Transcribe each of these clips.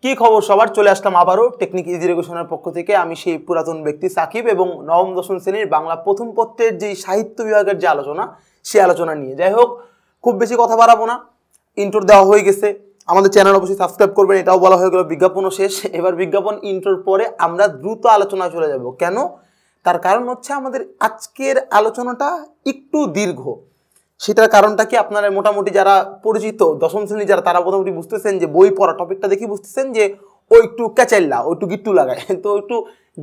কি খবর সবার, চলে আসলাম আবারও টেকনিক ইজি এডুকেশনের পক্ষ থেকে। আমি সেই পুরাতন ব্যক্তি সাকিব এবং নবম দশম শ্রেণীর বাংলা প্রথম পত্রের যে সাহিত্য বিভাগের যে আলোচনা, সেই আলোচনা নিয়ে। যাই হোক, খুব বেশি কথা বাড়াবো না, ইন্ট্রো দেওয়া হয়ে গেছে। আমাদের চ্যানেল অবশ্যই সাবস্ক্রাইব করবেন, এটাও বলা হয়ে গেল। বিজ্ঞাপনও শেষ, এবার বিজ্ঞাপন ইন্ট্রোর পরে আমরা দ্রুত আলোচনায় চলে যাব। কেন? তার কারণ হচ্ছে আমাদের আজকের আলোচনাটা একটু দীর্ঘ। সেটার কারণটা কি, আপনারা মোটামুটি যারা পরিচিত দশম শ্রেণী যারা, তারা মোটামুটি বুঝতেছেন যে বই পড়া টপিকটা দেখি বুঝতেছেন যে ও একটু ক্যাচাইল্লা, ও একটু গিট্টু লাগায়। তো একটু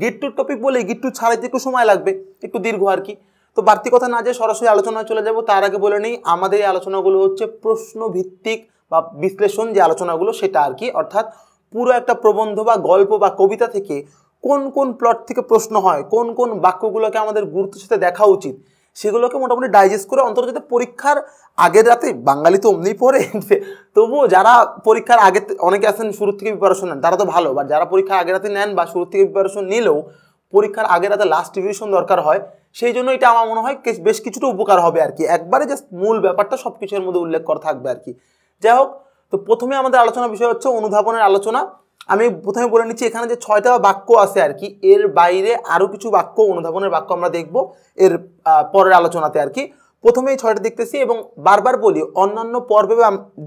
গিট্টুর টপিক বলে গিট্টু ছাড়াইতে একটু সময় লাগবে, একটু দীর্ঘ আর কি। তো বাড়তি কথা না যে সরাসরি আলোচনায় চলে যাব, তার আগে বলে নেই আমাদের এই আলোচনাগুলো হচ্ছে প্রশ্ন ভিত্তিক বা বিশ্লেষণ যে আলোচনাগুলো সেটা আর কি। অর্থাৎ পুরো একটা প্রবন্ধ বা গল্প বা কবিতা থেকে কোন কোন প্লট থেকে প্রশ্ন হয়, কোন কোন বাক্যগুলোকে আমাদের গুরুত্বের সাথে দেখা উচিত, সেগুলোকে মোটামুটি ডাইজেস্ট করে অন্তত যাতে পরীক্ষার আগের রাতে, বাঙালি তো অমনি পড়ে, তবুও যারা পরীক্ষার আগে অনেকে আছেন শুরু থেকে প্রিপারেশন নেন, তারা তো ভালো। বা যারা পরীক্ষার আগের রাতে নেন বা শুরু থেকে প্রিপারেশন নিলেও পরীক্ষার আগের রাতে লাস্ট রিভিশন দরকার হয়, সেই জন্য এটা আমার মনে হয় বেশ কিছুটা উপকার হবে আর কি। একবারে জাস্ট মূল ব্যাপারটা সব কিছুর মধ্যে উল্লেখ করা থাকবে আর কি। যাই হোক, তো প্রথমে আমাদের আলোচনা বিষয় হচ্ছে অনুধাবনের আলোচনা। আমি প্রথমে বলে নিচ্ছি, এখানে যে 6টা বাক্য আছে আর কি, এর বাইরে আরও কিছু বাক্য, অনুধাবনের বাক্য আমরা দেখব এর পরের আলোচনাতে আর কি। প্রথমে এই 6টা দেখতেছি এবং বারবার বলি অন্যান্য পর্বে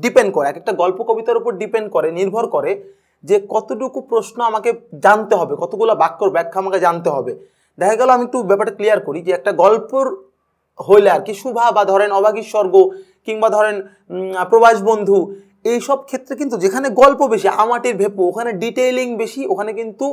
ডিপেন্ড করে, এক একটা গল্প কবিতার উপর ডিপেন্ড করে, নির্ভর করে যে কতটুকু প্রশ্ন আমাকে জানতে হবে, কতগুলো বাক্যর ব্যাখ্যা আমাকে জানতে হবে। দেখা গেল, আমি একটু ব্যাপারটা ক্লিয়ার করি, যে একটা গল্পর হইলে আর কি শুভা বা ধরেন অভাগীর স্বর্গ কিংবা ধরেন প্রবাস বন্ধু, এইসব ক্ষেত্রে কিন্তু যেখানে গল্প বেশি, আমাটির ভেপু, ওখানে ডিটেইলিং বেশি, ওখানে কিন্তু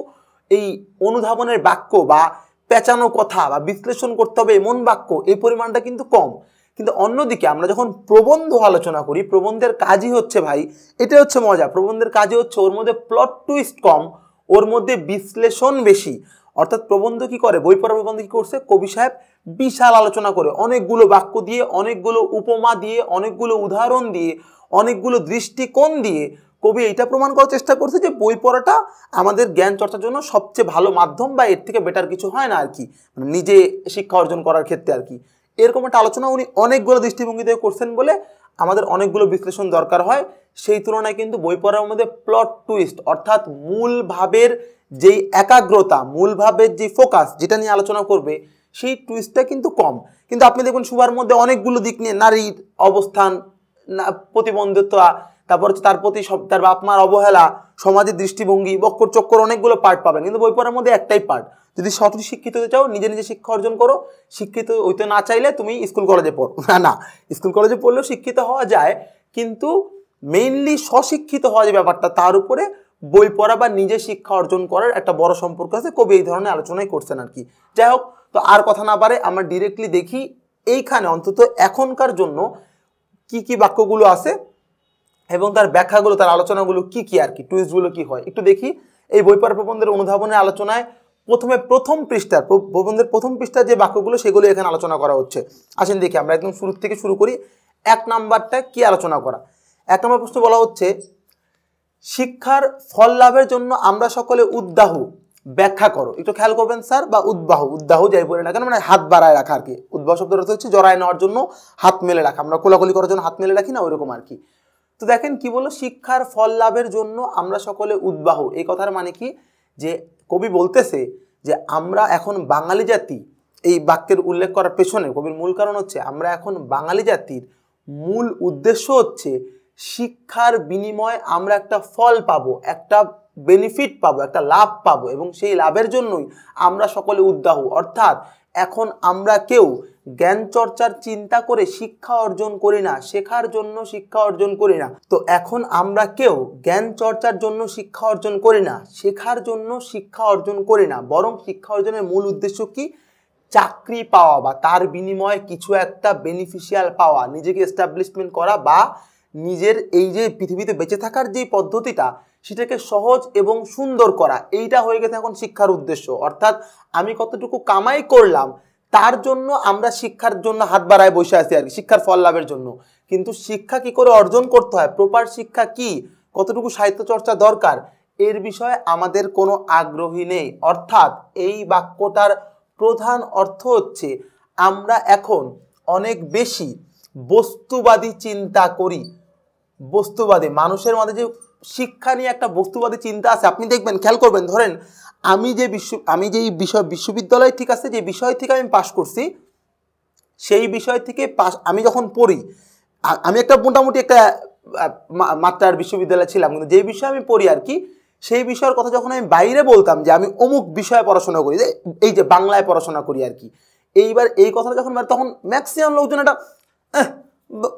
এই অনুধাবনের বাক্য বা পেঁচানো কথা বা বিশ্লেষণ করতে হবে এমন বাক্য, এই পরিমাণটা কিন্তু কম। কিন্তু অন্যদিকে আমরা যখন প্রবন্ধ আলোচনা করি, প্রবন্ধের কাজই হচ্ছে ভাই, এটা হচ্ছে মজা, প্রবন্ধের কাজই হচ্ছে ওর মধ্যে প্লট টুইস্ট কম, ওর মধ্যে বিশ্লেষণ বেশি। অর্থাৎ প্রবন্ধ কি করে, বই পড়া প্রবন্ধ কি করছে, কবি সাহেব বিশাল আলোচনা করে, অনেকগুলো বাক্য দিয়ে, অনেকগুলো উপমা দিয়ে, অনেকগুলো উদাহরণ দিয়ে, অনেকগুলো দৃষ্টিকোণ দিয়ে কবি এটা প্রমাণ করার চেষ্টা করছে যে বই পড়াটা আমাদের জ্ঞান চর্চার জন্য সবচেয়ে ভালো মাধ্যম, বা এর থেকে বেটার কিছু হয় না আর কি, মানে নিজে শিক্ষা অর্জন করার ক্ষেত্রে আর কি। এরকম একটা আলোচনা উনি অনেকগুলো দৃষ্টিভঙ্গি থেকে করছেন বলে আমাদের অনেকগুলো বিশ্লেষণ দরকার হয়। সেই তুলনায় কিন্তু বই পড়ার মধ্যে প্লট টুইস্ট, অর্থাৎ মূল ভাবের যেই একাগ্রতা, মূল ভাবের যে ফোকাস, যেটা নিয়ে আলোচনা করবে, সেই টুইস্টটা কিন্তু কম। কিন্তু আপনি দেখুন সুভার মধ্যে অনেকগুলো দিক নিয়ে, নারীর অবস্থান, প্রতিবন্ধিতা, তারপর হচ্ছে তার প্রতি তার বাপ মার অবহেলা, সমাজের দৃষ্টিভঙ্গি, বক্কর চক্কর, অনেকগুলো পার্ট পাবেন। কিন্তু বই পড়ার মধ্যে একটাই পার্ট, যদি সঠিক শিক্ষিত হতে চাও, নিজে নিজে শিক্ষা অর্জন করো। শিক্ষিত হইতে না চাইলে তুমি স্কুল কলেজে পড়ো, না স্কুল কলেজে পড়লেও শিক্ষিত হওয়া যায়, কিন্তু মেইনলি স্বশিক্ষিত হওয়া যে ব্যাপারটা, তার উপরে বই পড়া বা নিজে শিক্ষা অর্জন করার একটা বড় সম্পর্ক আছে। কবি এই ধরনের আলোচনাই করছেন আর কি। যাই হোক, তো আর কথা না পারে আমরা ডিরেক্টলি দেখি এইখানে অন্তত এখনকার জন্য কি কি বাক্যগুলো আছে এবং তার ব্যাখ্যাগুলো, তার আলোচনাগুলো কি কি আর কি, টুইস্টগুলো কি হয় একটু দেখি। এই বই পড়া প্রবন্ধের অনুধাবনের আলোচনায় প্রথমে প্রবন্ধের প্রথম পৃষ্ঠার যে বাক্যগুলো, সেগুলো এখানে আলোচনা করা হচ্ছে। আসেন দেখি, আমরা একদম শুরু থেকে শুরু করি। 1 নাম্বারটা কি আলোচনা করা। 1 নম্বর প্রশ্ন বলা হচ্ছে, শিক্ষার ফল লাভের জন্য আমরা সকলে উদ্দাহু ব্যাখ্যা করো। একটু খেয়াল করবেন স্যার, বা উদ্দাহু যাই বলে না কেন, মানে হাত বাড়ায় রাখা আর কি। উদ্বাহ শব্দের অর্থ হচ্ছে জড়ায় নেওয়ার জন্য হাত মেলে রাখা, আমরা কোলাকুলি করার জন্য হাত মেলে রাখি না, ওইরকম আর কি। তো দেখেন কি বললো, শিক্ষার ফল লাভের জন্য আমরা সকলে উদ্বাহু। এই কথার মানে কি, যে কবি বলতেছে যে আমরা এখন বাঙালি জাতি, এই বাক্যের উল্লেখ করার পেছনে কবির মূল কারণ হচ্ছে, আমরা এখন বাঙালি জাতির মূল উদ্দেশ্য হচ্ছে শিক্ষার বিনিময়ে আমরা একটা ফল পাবো, একটা বেনিফিট পাবো, একটা লাভ পাবো, এবং সেই লাভের জন্যই আমরা সকলে উদ্দাহু। অর্থাৎ এখন আমরা কেউ জ্ঞান চর্চার চিন্তা করে শিক্ষা অর্জন করি না, শেখার জন্য শিক্ষা অর্জন করি না। তো এখন আমরা কেউ জ্ঞান চর্চার জন্য শিক্ষা অর্জন করি না, শেখার জন্য শিক্ষা অর্জন করি না, বরং শিক্ষা অর্জনের মূল উদ্দেশ্য কি, চাকরি পাওয়া বা তার বিনিময়ে কিছু একটা বেনিফিশিয়াল পাওয়া, নিজেকে এস্টাবলিশমেন্ট করা, বা নিজের এই যে পৃথিবীতে বেঁচে থাকার যে পদ্ধতিটা, সেটাকে সহজ এবং সুন্দর করা। এইটা হয়ে গেছে এখন শিক্ষার উদ্দেশ্য। অর্থাৎ আমি কতটুকু কামাই করলাম, তার জন্য আমরা শিক্ষার জন্য হাত বাড়ায় বসে আছি আর কি, শিক্ষার ফল লাভের জন্য। কিন্তু শিক্ষা কি করে অর্জন করতে হয়, প্রপার শিক্ষা কি, কতটুকু সাহিত্য চর্চা দরকার, এর বিষয়ে আমাদের কোনো আগ্রহী নেই। অর্থাৎ এই বাক্যটার প্রধান অর্থ হচ্ছে, আমরা এখন অনেক বেশি বস্তুবাদী চিন্তা করি। বস্তুবাদী, মানুষের মধ্যে যে শিক্ষা নিয়ে একটা বস্তুবাদী চিন্তা আছে। আপনি দেখবেন, খেয়াল করবেন, ধরেন আমি যেই বিশ্ববিদ্যালয়, ঠিক আছে, যে বিষয় থেকে আমি পাশ করছি, সেই বিষয় থেকে আমি যখন পড়ি, আমি একটা মোটামুটি একটা মাত্রার বিশ্ববিদ্যালয় ছিলাম, কিন্তু যেই বিষয়ে আমি পড়ি আর কি, সেই বিষয়ের কথা যখন আমি বাইরে বলতাম যে আমি অমুক বিষয়ে পড়াশোনা করি, এই যে বাংলায় পড়াশোনা করি আর কি, এইবার এই কথাটা যখন তখন ম্যাক্সিমাম লোকজন এটা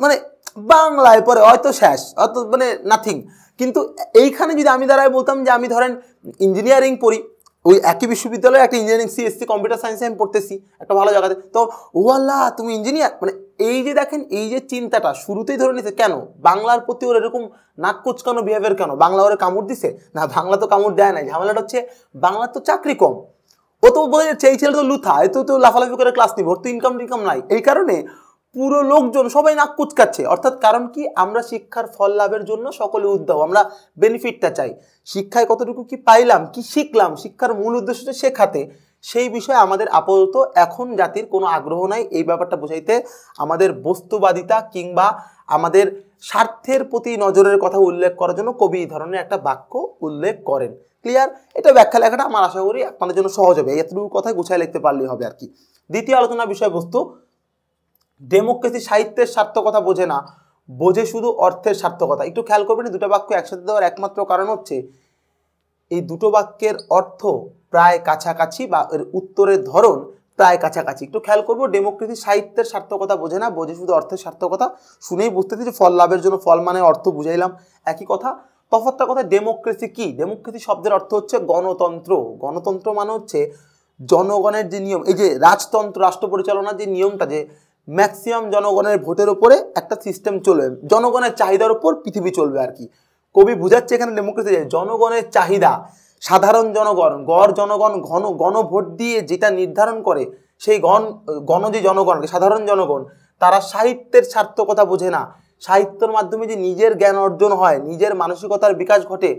মানে বাংলায় পড়ে হয়তো শেষ, হয়তো মানে নাথিং। কিন্তু এইখানে যদি আমি দাঁড়ায় বলতাম যে আমি ধরেন ইঞ্জিনিয়ারিং পড়ি, ওই একই বিশ্ববিদ্যালয়ে একটা ইঞ্জিনিয়ারিং সিএসসি কম্পিউটার সায়েন্সে আমি পড়তেছি একটা ভালো জায়গাতে, তো ও আল্লাহ তুমি ইঞ্জিনিয়ার, মানে এই যে দেখেন এই যে চিন্তাটা শুরুতেই ধরে নিছে, কেন বাংলার প্রতি ওর এরকম নাক কুচকানো বিহেভিয়ার, কেন বাংলা ওরে কামড় দিছে না? বাংলা তো কামড় দেয় নাই, ঝামেলাটা হচ্ছে বাংলার তো চাকরি কম, ও তো বোঝা যাচ্ছে এই ছেলে তো লুথা, এত তো লাফালাফি করে ক্লাস নিব, ওর তো ইনকাম নাই, এই কারণে পুরো লোকজন সবাই নাক কুচকাচ্ছে। অর্থাৎ কারণ কি, আমরা শিক্ষার ফল লাভের জন্য সকলে উদ্যম, আমরা বেনিফিটটা চাই, শিক্ষায় কতটুকু কি পাইলাম, কি শিখলাম, শিক্ষার মূল উদ্দেশ্য হচ্ছে শেখাতে, সেই বিষয়ে আমাদের আপাতত এখন জাতির কোনো আগ্রহ নাই। এই ব্যাপারটা বোঝাইতে আমাদের বস্তুবাদিতা কিংবা আমাদের স্বার্থের প্রতি নজরের কথা উল্লেখ করার জন্য কবি এই ধরনের একটা বাক্য উল্লেখ করেন। ক্লিয়ার? এটা ব্যাখ্যা লেখাটা আমার আশা করি আপনাদের জন্য সহজ হবে, এতটুকু কথায় গুছায় লিখতে পারলেই হবে আর কি। দ্বিতীয় আলোচনা বিষয়বস্তু, ডেমোক্রেসি সাহিত্যের সার্থকতা বোঝে না, বোঝে শুধু অর্থের সার্থকতা। একটু খেয়াল করবেন, দুটো বাক্য একসাথে দেওয়ার একমাত্র কারণ হচ্ছে এই দুটো বাক্যের অর্থ প্রায় কাছাকাছি বা এর উত্তরের ধরন প্রায় কাছাকাছি। একটু খেয়াল করবো, ডেমোক্রেসি সাহিত্যের সার্থকতা বোঝে না, বোঝে শুধু অর্থের সার্থকতা। শুনেই বুঝতেছি যে ফল লাভের জন্য, ফল মানে অর্থ, বুঝাইলাম একই কথা। তফাৎটা কথা, ডেমোক্রেসি কি? ডেমোক্রেসি শব্দের অর্থ হচ্ছে গণতন্ত্র। গণতন্ত্র মানে হচ্ছে জনগণের যে নিয়ম, এই যে রাজতন্ত্র, রাষ্ট্র পরিচালনার যে নিয়মটা, যে ম্যাক্সিমাম জনগণের ভোটের উপরে একটা সিস্টেম চলবে, জনগণের চাহিদার উপর পৃথিবী চলবে আর কি। কবি বুঝাচ্ছে এখানে ডেমোক্রেসি জনগণের চাহিদা, সাধারণ জনগণ, গড় জনগণ গণভোট দিয়ে যেটা নির্ধারণ করে, সেই যে জনগণ, সাধারণ জনগণ, তারা সাহিত্যের সার্থকতা বোঝে না। সাহিত্যের মাধ্যমে যে নিজের জ্ঞান অর্জন হয়, নিজের মানসিকতার বিকাশ ঘটে,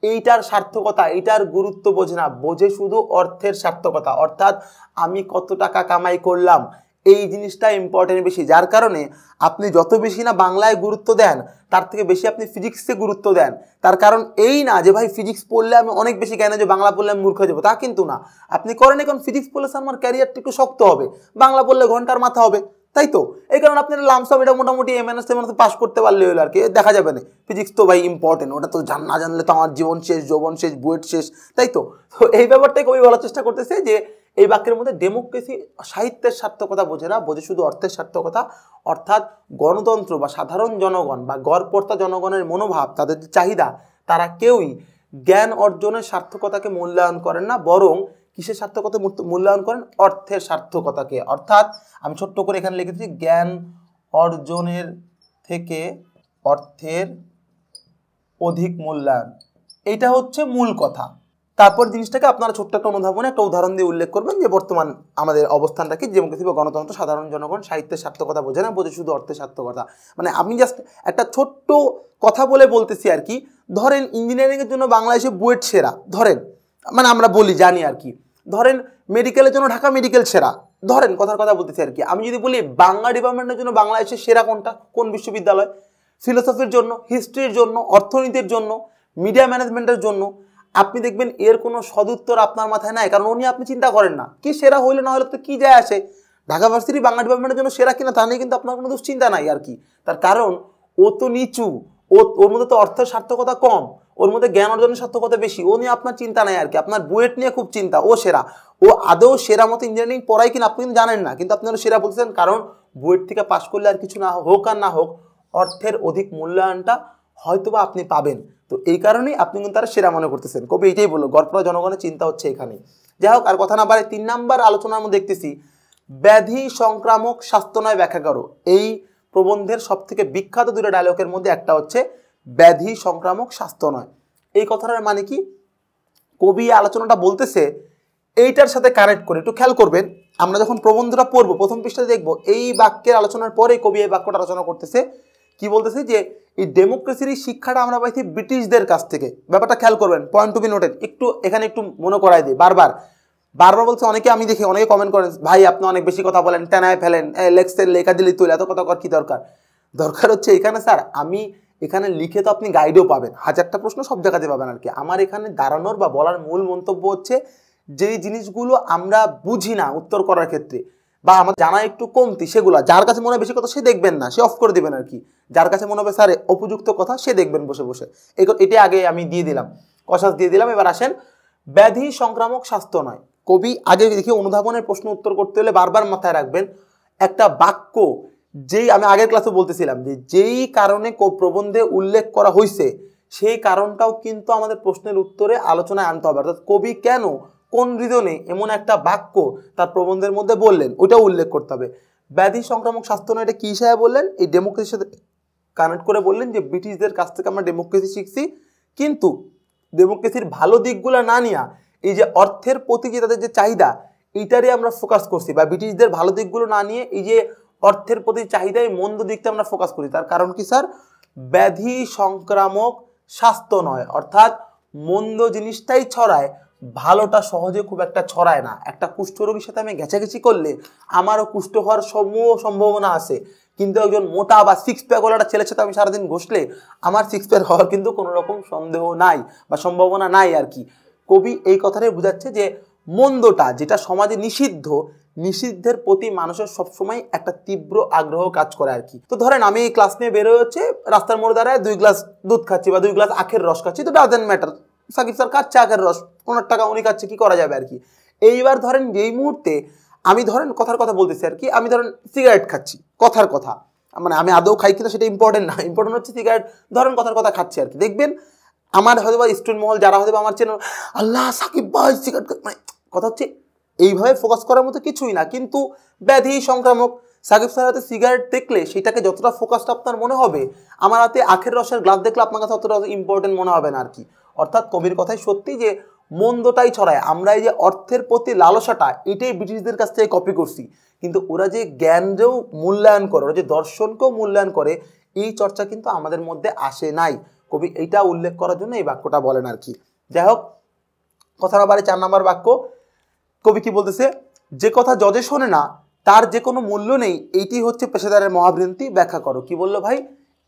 এইটার সার্থকতা, এইটার গুরুত্ব বোঝে না, বোঝে শুধু অর্থের সার্থকতা। অর্থাৎ আমি কত টাকা কামাই করলাম, এই জিনিসটা ইম্পর্টেন্ট বেশি। যার কারণে আপনি যত বেশি না বাংলায় গুরুত্ব দেন, তার থেকে বেশি আপনি ফিজিক্সে গুরুত্ব দেন। তার কারণ এই না যে ভাই ফিজিক্স পড়লে আমি অনেক বেশি জ্ঞান, যে বাংলা পড়লে আমি মূর্খ হয়ে যাবো, তা কিন্তু না। আপনি করেন এখন ফিজিক্স পড়লে আমার ক্যারিয়ারটা একটু শক্ত হবে, বাংলা পড়লে ঘন্টার মাথা হবে, তাই তো? এই কারণে আপনি লামসাম এটা মোটামুটি এমএনএস পাস করতে পারলে হলো আর কি, দেখা যাবে না। ফিজিক্স তো ভাই ইম্পর্টেন্ট, ওটা তো না জানলে তো আমার জীবন শেষ, যৌবন শেষ, বুয়েট শেষ, তাই তো? তো এই ব্যাপারটাই কবি বলার চেষ্টা করতেছে যে এই বাক্যের মধ্যে ডেমোক্রেসি সাহিত্যের সার্থকতা বোঝে না, বোঝে শুধু অর্থের সার্থকতা। অর্থাৎ গণতন্ত্র বা সাধারণ জনগণ বা গড়পড়তা জনগণের মনোভাব, তাদের যে চাহিদা, তারা কেউই জ্ঞান অর্জনের সার্থকতাকে মূল্যায়ন করেন না, বরং কিসের সার্থকতা মূল্যায়ন করেন? অর্থের সার্থকতাকে। অর্থাৎ আমি ছোট্ট করে এখানে লিখেছি, জ্ঞান অর্জনের থেকে অর্থের অধিক মূল্যায়ন, এইটা হচ্ছে মূল কথা। তারপর জিনিসটাকে আপনারা ছোট্ট একটা অনুধাবনে একটা উদাহরণ দিয়ে উল্লেখ করবেন যে বর্তমান আমাদের অবস্থানটা কি, ডেমোক্রেসি বা গণতন্ত্র, সাধারণ জনগণ সাহিত্যের সার্থকতা বোঝে না, বোঝে শুধু অর্থের সার্থকতা। মানে আমি জাস্ট একটা ছোট্ট কথা বলতেছি আর কি। ধরেন ইঞ্জিনিয়ারিংয়ের জন্য বাংলাদেশে বুয়েট সেরা, ধরেন, মানে আমরা বলি জানি আর কি। ধরেন মেডিকেলের জন্য ঢাকা মেডিকেল সেরা, ধরেন কথার কথা বলতেছি আর কি। আমি যদি বলি বাংলা ডিপার্টমেন্টের জন্য বাংলাদেশের সেরা কোনটা, কোন বিশ্ববিদ্যালয়? ফিলোসফির জন্য, হিস্ট্রির জন্য, অর্থনীতির জন্য, মিডিয়া ম্যানেজমেন্টের জন্য, আপনি দেখবেন এর কোনো সদুত্তর আপনার মাথায় নাই, কারণ উনি আপনি চিন্তা করেন না কি সেরা হইলে না হলে তো কি যায় আসে। ঢাকা ভার্সিটি বাংলা ডিপার্টমেন্টের জন্য সেরা কিনা তা নিয়ে কিন্তু আপনার কোনো দুশ্চিন্তা নাই আর কি। তার কারণ ও তো নিচু, ওর মধ্যে তো অর্থের সার্থকতা কম, ওর মধ্যে জ্ঞান অর্জনের সার্থকতা বেশি, ও নিয়ে আপনার চিন্তা নাই আর কি। আপনার বুয়েট নিয়ে খুব চিন্তা, ও সেরা, ও আদৌ সেরা মতো ইঞ্জিনিয়ারিং পড়াই কিনা আপনি কিন্তু জানেন না, কিন্তু আপনারা সেরা বলতেছেন কারণ বুয়েট থেকে পাশ করলে আর কিছু না হোক আর না হোক, অর্থের অধিক মূল্যায়নটা হয়তোবা আপনি পাবেন। তো এই কারণেই আপনি কিন্তু তারা সেরা মনে করতেছেন। কবি এটাই বললো, গড়পড়া জনগণের চিন্তা হচ্ছে এখানে। যাই হোক, আর কথা না বাড়ে 3 নাম্বার আলোচনার মধ্যে দেখতেছি ব্যাধি সংক্রামক স্বাস্থ্য নয় ব্যাখ্যা করো। এই প্রবন্ধের সব থেকে বিখ্যাত 2টা ডায়লগের মধ্যে একটা হচ্ছে ব্যাধি সংক্রামক স্বাস্থ্য নয়। এই কথাটার মানে কি? কবি আলোচনাটা বলতেছে এইটার সাথে কানেক্ট করে একটু খেয়াল করবেন। আমরা যখন প্রবন্ধটা পড়বো প্রথম পৃষ্ঠাতে দেখবো এই বাক্যের আলোচনার পরে কবি এই বাক্যটা আলোচনা করতেছে। কি বলতেছে? যে এই ডেমোক্রেসির এই শিক্ষাটা আমরা পাইছি ব্রিটিশদের কাছ থেকে। ব্যাপারটা খেয়াল করবেন, পয়েন্ট টু বি নোটেড। একটু এখানে একটু মনে করাই দিই, বারবার বলছে অনেকে, আমি দেখি অনেকে কমেন্ট করেন, ভাই আপনি অনেক বেশি কথা বলেন, টেনায় ফেলেন, লেখা দিলেই তুলে, এত কথা কর কি দরকার? দরকার হচ্ছে এখানে স্যার আমি এখানে লিখে তো আপনি গাইডও পাবেন, হাজারটা প্রশ্ন সব জায়গাতে পাবেন আর কি। আমার এখানে দাঁড়ানোর বা বলার মূল মন্তব্য হচ্ছে যেই জিনিসগুলো আমরা বুঝি না উত্তর করার ক্ষেত্রে বা আমার জানা একটু কমতি, সেগুলো যার কাছে মনে হয় বেশি কথা সে দেখবেন না, সে অফ করে দেবেন আর কি। যার কাছে মনে হবে স্যার উপযুক্ত কথা সে দেখবেন বসে বসে। এটা আগে আমি দিয়ে দিলাম, কষাস দিয়ে দিলাম। এবার আসেন ব্যাধি সংক্রামক স্বাস্থ্য নয়। কবি আগে দেখি অনুধাবনের প্রশ্ন উত্তর করতে হলে বারবার মাথায় রাখবেন একটা বাক্য যেই আমি আগের ক্লাসে বলতেছিলাম যে যেই কারণে প্রবন্ধে উল্লেখ করা হয়েছে সেই কারণটাও কিন্তু আমাদের প্রশ্নের উত্তরে আলোচনায় আনতে হবে। অর্থাৎ কবি কেন কোন রিজনে এমন একটা বাক্য তার প্রবন্ধের মধ্যে বললেন ওইটাও উল্লেখ করতে হবে। ব্যাধি সংক্রামক স্বাস্থ্য নয় এটা কি হিসাবে বললেন, এই ডেমোক্রেসির সাথে কানেক্ট করে বললেন যে ব্রিটিশদের কাছ থেকে আমরা ডেমোক্রেসি শিখছি, কিন্তু ডেমোক্রেসির ভালো দিকগুলো না নিয়ে এই যে অর্থের প্রতি যে তাদের যে চাহিদা এইটারই আমরা ফোকাস করছি, বা ব্রিটিশদের ভালো দিকগুলো না নিয়ে এই যে অর্থের প্রতি চাহিদায় মন্দ দিকটা আমরা ফোকাস করি। তার কারণ কি স্যার, ব্যাধি সংক্রামক স্বাস্থ্য নয়, অর্থাৎ মন্দ জিনিসটাই ছড়ায়, ভালোটা সহজে খুব একটা ছড়ায় না। একটা কুষ্ঠরোগীর সাথে আমি ঘেঁচাঘেঁচি করলে আমারও কুষ্ঠ হওয়ার সম্ভাবনা আছে, কিন্তু একজন মোটা বা সিক্স প্যাক ওলাটা ছেলের সাথে আমি সারাদিন ঘষলে আমার সিক্স প্যাক হওয়ার কিন্তু কোনো রকম সন্দেহ নাই বা সম্ভাবনা নাই আর কি। কবি এই কথাটাই বোঝাচ্ছে যে মন্দটা যেটা সমাজে নিষিদ্ধ, নিষিদ্ধের প্রতি মানুষের সবসময় একটা তীব্র আগ্রহ কাজ করে আর কি। তো ধরেন আমি এই ক্লাস নিয়ে বেরোয় হচ্ছে রাস্তার মোড়ে দাঁড়ায় 2 গ্লাস দুধ খাচ্ছি বা 2 গ্লাস আখের রস খাচ্ছি, তো ডাজেন্ট ম্যাটার, সাকিব স্যার খাচ্ছে আখের রস, ওনার টাকা উনি খাচ্ছে, কি করা যাবে আর কি। এইবার ধরেন যেই মুহূর্তে আমি ধরেন কথার কথা বলতেছি আর কি, আমি ধরেন সিগারেট খাচ্ছি, কথার কথা, মানে আমি আদৌ খাই কিনা সেটা ইম্পর্টেন্ট না, ইম্পর্টেন্ট হচ্ছে সিগারেট ধরেন কথার কথা খাচ্ছি আর কি। দেখবেন আমার হয়তো বা স্টুডেন্ট মহল যারা হয়তো আমার চেন, আল্লাহ সাকিব ভাই সিগারেট, মানে কথা হচ্ছে এইভাবে ফোকাস করার মতো কিছুই না, কিন্তু ব্যাধি সংক্রামক। সাকিব স্যার হাতে সিগারেট দেখলে সেটাকে যতটা ফোকাসটা আপনার মনে হবে, আমার হাতে আখের রসের গ্লাস দেখলে আপনার কাছে অতটা ইম্পর্টেন্ট মনে হবে না আর কি। অর্থাৎ কবির কথাই সত্যি যে মন্দটাই ছড়ায়। আমরা এই যে অর্থের প্রতি লালসাটা এটাই ব্রিটিশদের কাছ থেকে কপি করছি, কিন্তু ওরা যে জ্ঞানকেও মূল্যায়ন করে, ওরা যে দর্শনকেও মূল্যায়ন করে, এই চর্চা কিন্তু আমাদের মধ্যে আসে নাই। কবি এইটা উল্লেখ করার জন্য এই বাক্যটা বলেন আর কি। যাই হোক, কথার আবার 4 নম্বর বাক্য কবি কি বলতেছে, যে কথা জজে শোনে না তার যে কোনো মূল্য নেই, এইটি হচ্ছে পেশাদারের মহাভ্রান্তি, ব্যাখ্যা করো। কি বললো ভাই,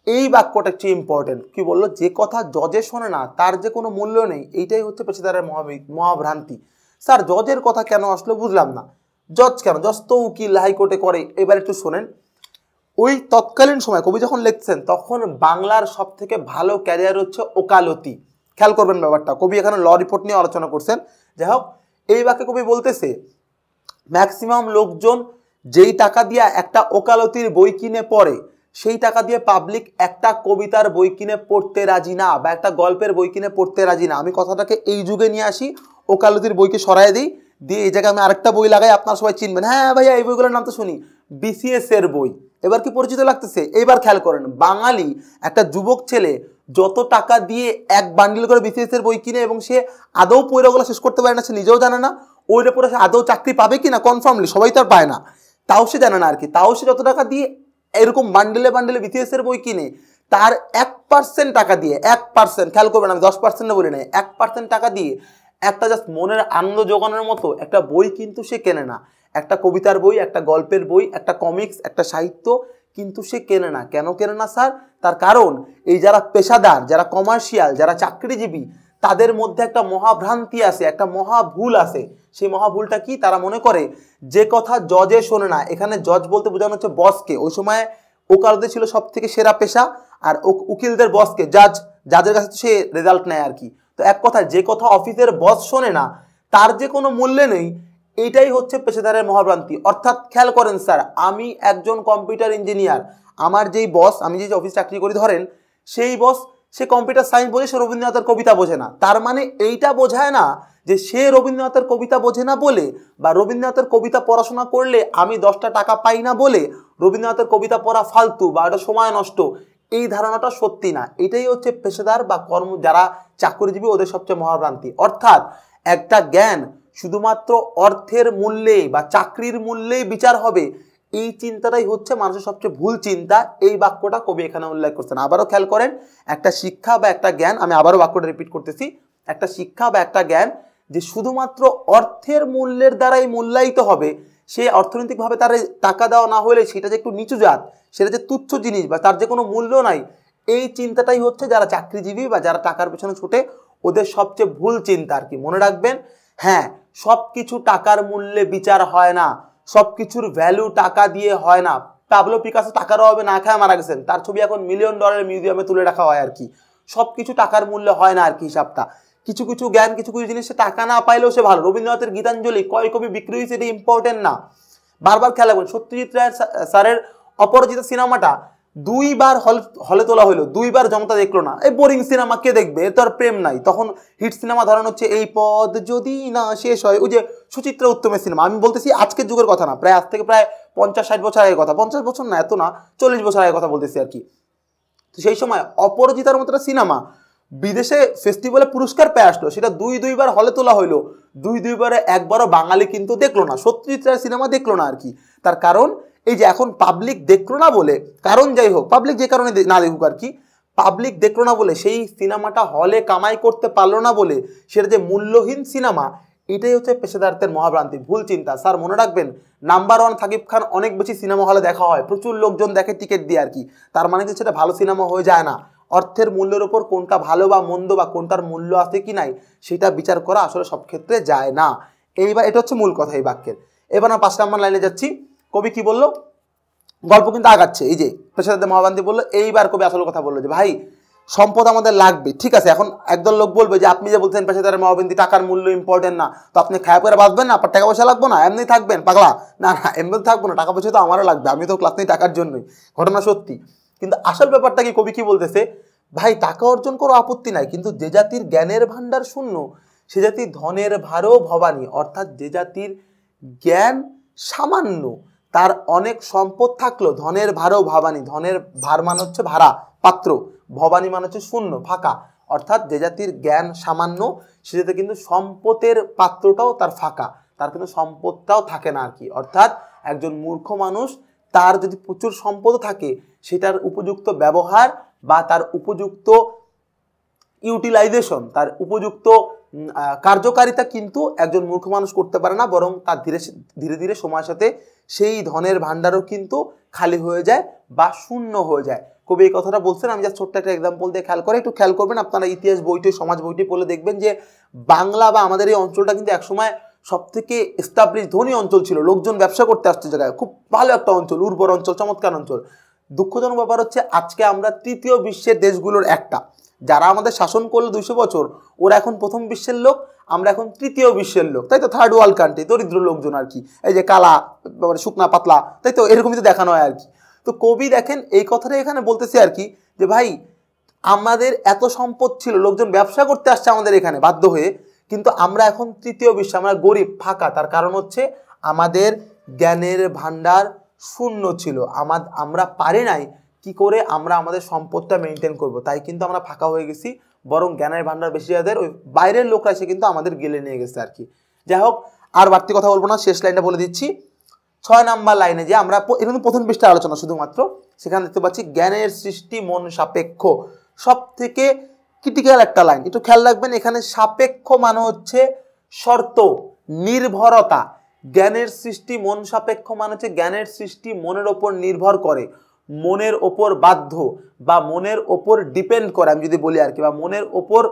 এই বাক্যটা একটু ইম্পর্টেন্ট। কি বললো, যে কথা জজে শোনে না তার যে কোনো মূল্য নেই, এইটাই হচ্ছে পেশাদারের মহাভ্রান্তি। স্যার জজের কথা কেন আসলো বুঝলাম না, জজ কেন, জজ তো উকিল হাইকোর্টে করে। এবার একটু শোনেন, ওই তৎকালীন সময় কবি যখন লিখছেন তখন বাংলার সব থেকে ভালো ক্যারিয়ার হচ্ছে ওকালতি। খেয়াল করবেন ব্যাপারটা, কবি এখানে ল রিপোর্ট নিয়ে আলোচনা করছেন। যাই হোক, এই বাক্যে কবি বলতেছে ম্যাক্সিমাম লোকজন যেই টাকা দিয়ে একটা ওকালতির বই কিনে পড়ে, সেই টাকা দিয়ে পাবলিক একটা কবিতার বই কিনে পড়তে রাজি না, বা একটা গল্পের বই কিনে পড়তে রাজি না। আমি কথাটাকে এই যুগে নিয়ে আসি, ওকালতির বইকে সরাই দিই, দিয়ে এই জায়গায় আমি আরেকটা বই লাগাই, আপনারা সবাই চিনবেন, হ্যাঁ ভাইয়া এই বইগুলোর নাম তো শুনি, বিসিএস এর বই। এবার কি পরিচিত লাগতেছে? এইবার খেয়াল করেন, বাঙালি একটা যুবক ছেলে যত টাকা দিয়ে এক বান্ডিল করে বিসিএস এর বই কিনে, এবং সে আদৌ পয়রাগুলো শেষ করতে পারে না, সে নিজেও জানে না, ওইটা পরে সে আদৌ চাকরি পাবে কি না কনফার্মলি সবাই তো আর পায় না, তাও সে জানে না আর কি। তাও সে যত টাকা দিয়ে এরকম বান্ডেলে বান্ডেলে বিসিএস এর বই কিনে, তার 1% টাকা দিয়ে, 1%, খেয়াল করবেন আমি 10% বলি নাই, 1% টাকা দিয়ে একটা জাস্ট মনের আনন্দ জোগানোর মতো একটা বই কিন্তু সে কেনে না। একটা কবিতার বই, একটা গল্পের বই, একটা কমিক্স, একটা সাহিত্য কিন্তু সে কেনে না। কেন কেনে না স্যার? তার কারণ এই যারা পেশাদার, যারা কমার্শিয়াল, যারা চাকরিজীবী, তাদের মধ্যে একটা মহাভ্রান্তি আছে, একটা মহাভুল আছে। সেই মহাভুলটা কি? তারা মনে করে যে কথা জজে শোনে না, এখানে জজ বলতে বোঝানো হচ্ছে বসকে। ওই সময় ওকালতি ছিল সব থেকে সেরা পেশা, আর উকিলদের বসকে, জাজের কাছে সে রেজাল্ট নেয় আর কি। তো এক কথা, যে কথা অফিসের বস শোনে না তার যে কোনো মূল্য নেই, এইটাই হচ্ছে পেশাদারের মহাভ্রান্তি। অর্থাৎ খেয়াল করেন স্যার, আমি একজন কম্পিউটার ইঞ্জিনিয়ার, আমার যেই বস, আমি যে অফিস চাকরি করি ধরেন, সেই বস সে কম্পিউটার সায়েন্স বোঝে, সে রবীন্দ্রনাথের কবিতা বোঝে না। তার মানে এইটা বোঝায় না যে সে রবীন্দ্রনাথের কবিতা বোঝে না বলে, বা রবীন্দ্রনাথের কবিতা পড়াশোনা করলে আমি 10টা টাকা পাই না বলে রবীন্দ্রনাথের কবিতা পড়া ফালতু বা এটা সময় নষ্ট, এই ধারণাটা সত্যি না। এটাই হচ্ছে পেশাদার বা যারা চাকরিজীবী ওদের সবচেয়ে মহাভ্রান্তি। অর্থাৎ একটা জ্ঞান শুধুমাত্র অর্থের মূল্যে বা চাকরির মূল্যেই বিচার হবে, এই চিন্তাটাই হচ্ছে মানুষের সবচেয়ে ভুল চিন্তা। এই বাক্যটা কবি এখানে উল্লেখ করছেন। আবারও খেয়াল করেন, একটা শিক্ষা বা একটা জ্ঞান, আমি আবারও বাক্যটা রিপিট করতেছি, একটা শিক্ষা বা একটা জ্ঞান যে শুধুমাত্র অর্থের মূল্যের দ্বারাই মূল্যায়িত হবে, সে অর্থনৈতিকভাবে তার টাকা দেওয়া না হলে সেটা যে একটু নিচু জাত, সেটা যে তুচ্ছ জিনিস বা তার যে কোনো মূল্য নাই, এই চিন্তাটাই হচ্ছে যারা চাকরিজীবী বা যারা টাকার পেছনে ছুটে ওদের সবচেয়ে ভুল চিন্তা আর কি। মনে রাখবেন, হ্যাঁ, সব কিছু টাকার মূল্যে বিচার হয় না, সব কিছুর ভ্যালু টাকা দিয়ে হয় না। পাবলো পিকাসো টাকার অভাবে না খায় মারা গেছেন, তার ছবি এখন $1,000,000 মিউজিয়ামে তুলে রাখা হয় আর কি। সব কিছু টাকার মূল্যে হয় না আর কি হিসাবটা। কিছু কিছু জ্ঞান, কিছু কিছু জিনিস সে টাকা না পাইলেও সে ভালো। রবীন্দ্রনাথের গীতাঞ্জলি কয় কপি বিক্রি হয়েছে এটা ইম্পর্টেন্ট না। বারবার খেয়াল রাখবেন, সত্যজিৎ রায় স্যারের অপরাজিতা সিনেমাটা 2 বার হলে তোলা হলো, 2 বার জনতা দেখলো না। এই বোরিং সিনেমা কে দেখবে, এর তো আর প্রেম নাই। তখন হিট সিনেমা ধরানো হচ্ছে এই পদ যদি না শেষ হয়, ওই যে সুচিত্রা উত্তমের সিনেমা। আমি বলতেছি আজকের যুগের কথা না, প্রায় আজ থেকে প্রায় 50-60 বছর আগের কথা। 50 বছর না, এত না, 40 বছর আগের কথা বলতেছি আর কি। তো সেই সময় অপরাজিতার মতো একটা সিনেমা বিদেশে ফেস্টিভ্যালে পুরস্কার পেয়ে আসলো, সেটা 2 বার হলে তোলা হইলো, 2 বারে একবারও বাঙালি কিন্তু দেখলো না, সত্যজিৎ রায়ের সিনেমা দেখলো না আর কি। তার কারণ এই যে এখন পাবলিক দেখলো না বলে, কারণ যাই হোক, পাবলিক যে কারণে না দেখুক আর কি, পাবলিক দেখলো না বলে, সেই সিনেমাটা হলে কামাই করতে পারলো না বলে সেটা যে মূল্যহীন সিনেমা, এটাই হচ্ছে পেশাদারদের মহাভ্রান্তি, ভুল চিন্তা। স্যার মনে রাখবেন, নাম্বার 1 সাকিব খান অনেক বেশি সিনেমা হলে দেখা হয়, প্রচুর লোকজন দেখে টিকিট দিয়ে আর কি। তার মানে কি সেটা ভালো সিনেমা হয়ে যায় না। অর্থের মূল্যের উপর কোনটা ভালো বা মন্দ বা কোনটার মূল্য আছে কি নাই সেটা বিচার করা আসলে সব ক্ষেত্রে যায় না। এইবার এটা হচ্ছে মূল কথা এই বাক্যের। এবার আমরা 5 নম্বর লাইনে যাচ্ছি। কবি কি বললো, গল্প কিন্তু আগাচ্ছে। এই যে পেশাদারদের মহাভ্রান্তি বললো, এইবার কবি আসল কথা বললো যে ভাই সম্পদ আমাদের লাগবে, ঠিক আছে। এখন একদল লোক বলবে যে আপনি যে বলছেন পেশাদারের মহাভ্রান্তি, টাকার মূল্য ইম্পর্টেন্ট না, তো আপনি খায়া করে বাঁচবেন না, আপনার টাকা পয়সা লাগবে না, এমনি থাকবেন পাগলা। না না, এমনি থাকবো না, টাকা পয়সা তো আমারও লাগবে, আমি তো ক্লাস নেই টাকার জন্যই, ঘটনা সত্যি। কিন্তু আসল ব্যাপারটা কি, কবি কি বলতেছে, ভাই টাকা অর্জন করো আপত্তি নাই, কিন্তু যে জাতির জ্ঞানের ভান্ডার শূন্য সে জাতি ধনের ভারও ভবানী। অর্থাৎ যে জাতির জ্ঞান সামান্য, তার অনেক সম্পদ থাকলো, ধনের ভারও ভবানী। ধনের ভার মানে হচ্ছে ভাড়া পাত্র, ভবানী মানে হচ্ছে শূন্য ফাঁকা। অর্থাৎ যে জাতির জ্ঞান সামান্য সে জাতি কিন্তু সম্পদের পাত্রটাও তার ফাঁকা, তার কিন্তু সম্পদটাও থাকে না আর কি। অর্থাৎ একজন মূর্খ মানুষ, তার যদি প্রচুর সম্পদ থাকে, সেটার উপযুক্ত ব্যবহার বা তার উপযুক্ত ইউটিলাইজেশন, তার উপযুক্ত কার্যকারিতা কিন্তু একজন মূর্খ মানুষ করতে পারে না, বরং তার ধীরে ধীরে সময়ের সাথে সেই ধনের ভাণ্ডারও কিন্তু খালি হয়ে যায় বা শূন্য হয়ে যায়। কবি এই কথাটা বলছেন। আমি যা ছোট্ট একটা এক্সাম্পল দিয়ে একটু খেয়াল করবেন, আপনারা ইতিহাস বইটি সমাজ বইটি পড়লে দেখবেন যে বাংলা বা আমাদের এই অঞ্চলটা কিন্তু একসময় সব থেকে এস্টাবলিশ ধনী অঞ্চল ছিল, লোকজন ব্যবসা করতে আসছে জায়গায়, খুব ভালো একটা অঞ্চল, উর্বর অঞ্চল, চমৎকার অঞ্চল। দুঃখজনক ব্যাপার হচ্ছে আজকে আমরা তৃতীয় বিশ্বের দেশগুলোর একটা, যারা আমাদের শাসন করলো 200 বছর, ওরা এখন প্রথম বিশ্বের লোক, আমরা এখন তৃতীয় বিশ্বের লোক, তাই তো, থার্ড ওয়ার্ল্ড কান্ট্রি, দরিদ্র লোকজন আর কি, এই যে কালা শুকনা পাতলা, তাই তো, এরকমই তো দেখানো হয় আর কি। তো কবি দেখেন এই কথাটা এখানে বলতেছে আর কি, যে ভাই আমাদের এত সম্পদ ছিল, লোকজন ব্যবসা করতে আসছে আমাদের এখানে বাধ্য হয়ে, কিন্তু আমরা এখন তৃতীয় বিশ্ব, আমরা গরিব ফাঁকা। তার কারণ হচ্ছে আমাদের জ্ঞানের ভান্ডার শূন্য ছিল, আমরা পারি নাই কি করে আমরা আমাদের সম্পদটা মেনটেন করব, তাই কিন্তু আমরা ফাঁকা হয়ে গেছি। বরং জ্ঞানের ভান্ডার বেশি যাদের, ওই বাইরের লোকরা এসে কিন্তু আমাদের গেলে নিয়ে গেছে আর কি। যাই হোক, আর বাড়তি কথা বলবো না, শেষ লাইনটা বলে দিচ্ছি। 6 নম্বর লাইনে যে আমরা এখানে প্রথম পৃষ্ঠা আলোচনা শুধুমাত্র, সেখানে দেখতে পাচ্ছি জ্ঞানের সৃষ্টি মন সাপেক্ষ। সব থেকে ক্রিটিক্যাল একটা লাইন, একটু খেয়াল রাখবেন। এখানে সাপেক্ষ মানে হচ্ছে শর্ত, নির্ভরতা। জ্ঞানের সৃষ্টি মন সাপেক্ষ মানে হচ্ছে জ্ঞানের সৃষ্টি মনের ওপর নির্ভর করে, মনের ওপর বাধ্য বা মনের ওপর ডিপেন্ড করে, আমি যদি বলি আর কি, বা মনের ওপর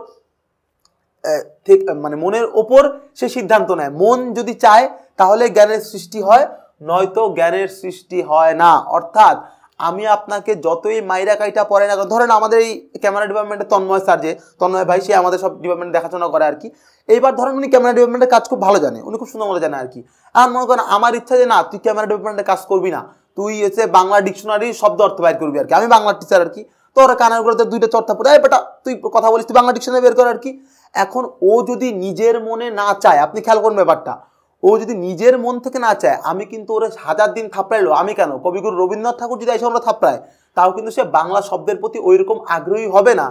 ঠিক মানে মনের ওপর সে সিদ্ধান্ত নেয়। মন যদি চায় তাহলে জ্ঞানের সৃষ্টি হয়, নয়তো জ্ঞানের সৃষ্টি হয় না। অর্থাৎ আমি আপনাকে যতই মাইরা কাইটা পড়ে না, ধরেন আমাদের এই ক্যামেরা ডিপার্টমেন্টে তন্ময় স্যার, যে তন্ময় ভাই, সে আমাদের সব ডিপার্টমেন্ট দেখাশোনা করে আর কি। এইবার ধরেন উনি ক্যামেরা ডিপার্টমেন্টের কাজ খুব ভালো জানে, উনি খুব সুন্দর মতো জানে আর কি। আর মনে করেন আমার ইচ্ছা যে না, তুই ক্যামেরা ডিপার্টমেন্টে কাজ করবি না, তুই এসে বাংলা ডিকশনারি শব্দ অর্থ বের করবি আর কি। আমি বাংলা টিচার আর কি, তোর কানের করে 2টা চর্চা পড়ে, এই বেটা তুই কথা বলিস, তুই বাংলা ডিকশনারি বের কর আর কি। এখন ও যদি নিজের মনে না চায়, আপনি খেয়াল করুন ব্যাপারটা, ও যদি নিজের মন থেকে না চায়, আমি কিন্তু ওরা 1000 দিন থাপড়াইলো, আমি কেন, কবিগুরু রবীন্দ্রনাথ ঠাকুর যদি এসে আমরা থাপড়ায়, তাও কিন্তু সে বাংলা শব্দের প্রতি ওই রকম আগ্রহী হবে না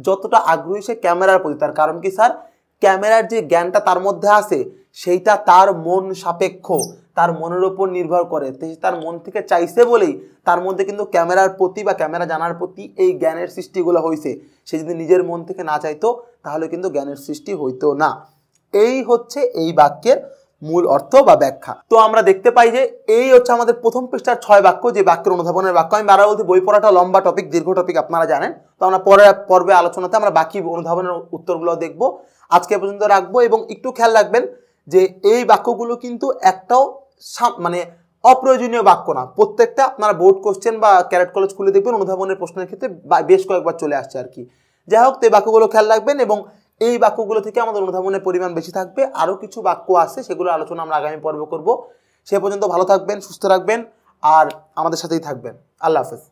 যতটা আগ্রহী সে ক্যামেরার প্রতি। তার কারণ কি স্যার, ক্যামেরার যে জ্ঞানটা তার মধ্যে আছে সেইটা তার মন সাপেক্ষ, তার মনের উপর নির্ভর করে। তার মন থেকে চাইছে বলেই তার মধ্যে কিন্তু ক্যামেরার প্রতি বা ক্যামেরা জানার প্রতি এই জ্ঞানের সৃষ্টিগুলো হয়েছে। সে যদি নিজের মন থেকে না চাইতো তাহলে কিন্তু জ্ঞানের সৃষ্টি হইতো না। এই হচ্ছে এই বাক্যের মূল অর্থ বা ব্যাখ্যা। তো আমরা দেখতে পাই যে এই হচ্ছে আমাদের প্রথম পৃষ্ঠার 6 বাক্য, যে বাক্যের অনুধাবনের বাক্য। আমি বারবার বলতে বই পড়াটা লম্বা টপিক, দীর্ঘ টপিক, আপনারা জানেন। তো আমরা পরের পর্বে আলোচনাতে আমরা বাকি অনুধাবনের উত্তরগুলো দেখব। আজকে পর্যন্ত রাখবো, এবং একটু খেয়াল রাখবেন যে এই বাক্যগুলো কিন্তু একটাও মানে অপ্রয়োজনীয় বাক্য না। প্রত্যেকটা আপনারা বোর্ড কোশ্চেন বা ক্যারেট কলেজ খুলে দেখবেন, অনুধাবনের প্রশ্নের ক্ষেত্রে বেশ কয়েকবার চলে আসছে আর কি। যাই হোক, তো এই বাক্যগুলো খেয়াল রাখবেন, এবং এই বাক্যগুলো থেকে আমাদের অনুধাবনের পরিমাণ বেশি থাকবে। আরও কিছু বাক্য আছে, সেগুলো আলোচনা আমরা আগামী পর্বে করব। সে পর্যন্ত ভালো থাকবেন, সুস্থ রাখবেন, আর আমাদের সাথেই থাকবেন। আল্লাহ হাফেজ।